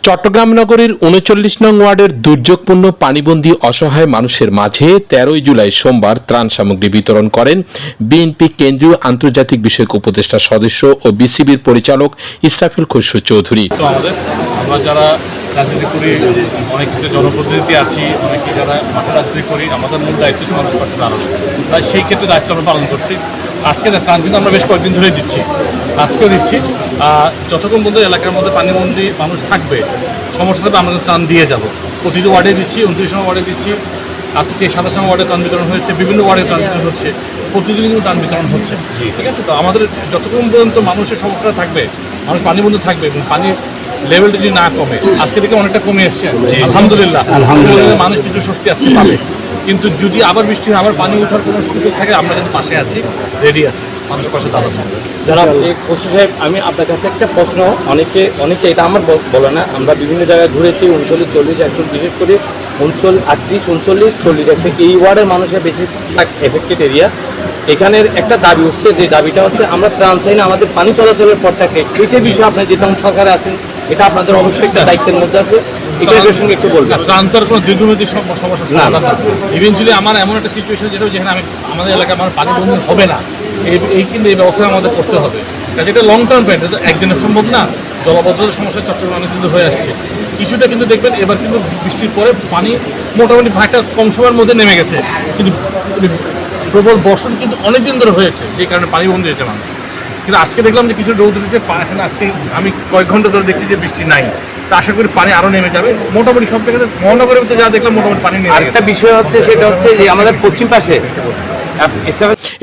চট্টগ্রাম নগরীর ৩৯ নং ওয়ার্ডের দুর্যোগপূর্ণ পানিবন্দী অসহায় মানুষের মাঝে ১৩ জুলাই সোমবার ত্রাণ সামগ্রী বিতরণ করেন বিএনপি কেন্দ্রীয় আন্তর্জাতিক বিষয়ক উপদেষ্টা সদস্য ও বিসিবির পরিচালক ইসরাফিল খসরু চৌধুরী। আমরা যারা রাজনীতি করি, অনেক ক্ষেত্রে জনপ্রতিনিধি আছি, অনেকে যারা মাঠে রাজনীতি করি, আমাদের মূল দায়িত্ব হচ্ছে মানুষের পাশে দাঁড়ানো। তাই সেই ক্ষেত্রে দায়িত্ব আমরা পালন করছি। আজকে ত্রাণ কিন্তু আমরা বেশ কয়েকদিন ধরেই দিচ্ছি, আজকেও দিচ্ছি। যতক্ষণ পর্যন্ত এলাকার মধ্যে পানিবন্দী মানুষ থাকবে, সমস্যা থাকবে, আমরা ত্রাণ দিয়ে যাব। প্রতিটি ওয়ার্ডে দিচ্ছি, 29 নম্বর ওয়ার্ডে দিচ্ছি, আজকে 27 নম্বর ওয়ার্ডে ত্রাণ বিতরণ হয়েছে, বিভিন্ন ওয়ার্ডে ত্রাণ বিতরণ হচ্ছে, প্রতিদিন কিন্তু ত্রাণ বিতরণ হচ্ছে। ঠিক আছে, তো আমাদের যতক্ষণ পর্যন্ত মানুষের সমস্যা থাকবে, মানুষ পানিবন্দী থাকবে এবং পানির লেভেলটা যদি না কমে, আজকে থেকে অনেকটা কমে এসছে, আলহামদুলিল্লাহ, মানুষ কিছু স্বস্তি আজকে পাবে। কিন্তু যদি আবার বৃষ্টি হয়, আবার পানি ওঠার কোনো সুযোগ থাকে, আমরা কিন্তু পাশে আছি, রেডি আছি, মানুষ পাশে দাঁড়াবো। যারা খসরু সাহেব, আমি আপনার কাছে একটা প্রশ্ন, অনেকে এটা আমার বলে না, আমরা বিভিন্ন জায়গায় ঘুরেছি, 39, 40, একজন বিশেষ করে 38, 39, 40, এই ওয়ার্ডের মানুষের বেশিরভাগ এফেক্টেড এরিয়া। এখানের একটা দাবি হচ্ছে, যে দাবিটা হচ্ছে আমরা ত্রাণ চাই না, আমাদের পানি চলাচলের পথটাকে, এইটার বিষয়ে আপনার যেটা সরকারে আছেন, এটা আপনাদের অবশ্যই একটা দায়িত্বের মধ্যে আছে, এটার সঙ্গে একটু বলবেন। ত্রাণ তো আর কোনো দীর্ঘমেয়াদী সমস্যা না। ইভেনচুয়ালি আমার এমন একটা সিচুয়েশন যেটা, যেখানে আমাদের এলাকায় আমার পানি বন্ধ হবে না, কিন্তু এই ব্যবস্থা আমাদের করতে হবে। কাজে এটা লং টার্ম প্ল্যান, এটা একদিনের সম্ভব না। জলবদ্ধতার সমস্যা চট্টগ্রামে কিন্তু হয়ে আসছে কিছুটা, কিন্তু দেখবেন এবার কিন্তু বৃষ্টির পরে পানি মোটামুটি একটা কম সময়ের মধ্যে নেমে গেছে, কিন্তু প্রবল বর্ষণ কিন্তু অনেকদিন ধরে হয়েছে, যে কারণে পানি বন্ধ হয়েছে মানুষ। কিন্তু আজকে দেখলাম যে কিছু রোদ উঠেছে, এখানে আজকে আমি কয়েক ঘন্টা ধরে দেখছি যে বৃষ্টি নাই। তা আশা করি পানি আরও নেমে যাবে, মোটামুটি সব জায়গায় মহানগরের মধ্যে যা দেখলাম মোটামুটি পানি নেমে। আরেকটা বিষয় হচ্ছে, সেটা হচ্ছে যে আমাদের পশ্চিম পাশে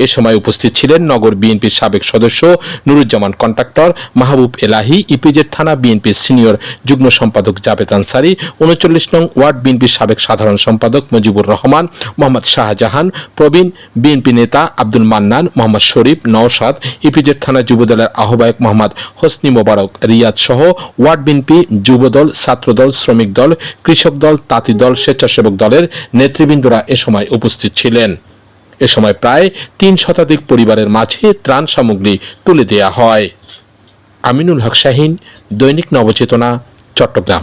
এ সময় উপস্থিত ছিলেন নগর বিএনপির সাবেক সদস্য নুরুজ্জামান কন্ট্রাক্টর, মাহবুব এলাহি, ইপিজেড থানা বিএনপির সিনিয়র যুগ্ম সম্পাদক জাবেদ আনসারি, 39 নং ওয়ার্ড বিএনপির সাবেক সাধারণ সম্পাদক মুজিবুর রহমান, মোহাম্মদ শাহজাহান, প্রবীণ বিএনপি নেতা আব্দুল মান্নান, মোহাম্মদ শরীফ, নওশাদ, ইপিজেড থানা যুবদলের আহ্বায়ক মোহাম্মদ হোসনি মোবারক রিয়াদ সহ ওয়ার্ড বিএনপি, যুবদল, ছাত্রদল, শ্রমিক দল, কৃষক দল, তাঁতি দল, স্বেচ্ছাসেবক দলের নেতৃবৃন্দরা এ সময় উপস্থিত ছিলেন। এ সময় প্রায় 3 শতাধিক পরিবারের মাঝে ত্রাণ সামগ্রী তুলে দেয়া হয়। আমিনুল হক শাহীন, দৈনিক নবচেতনা, চট্টগ্রাম।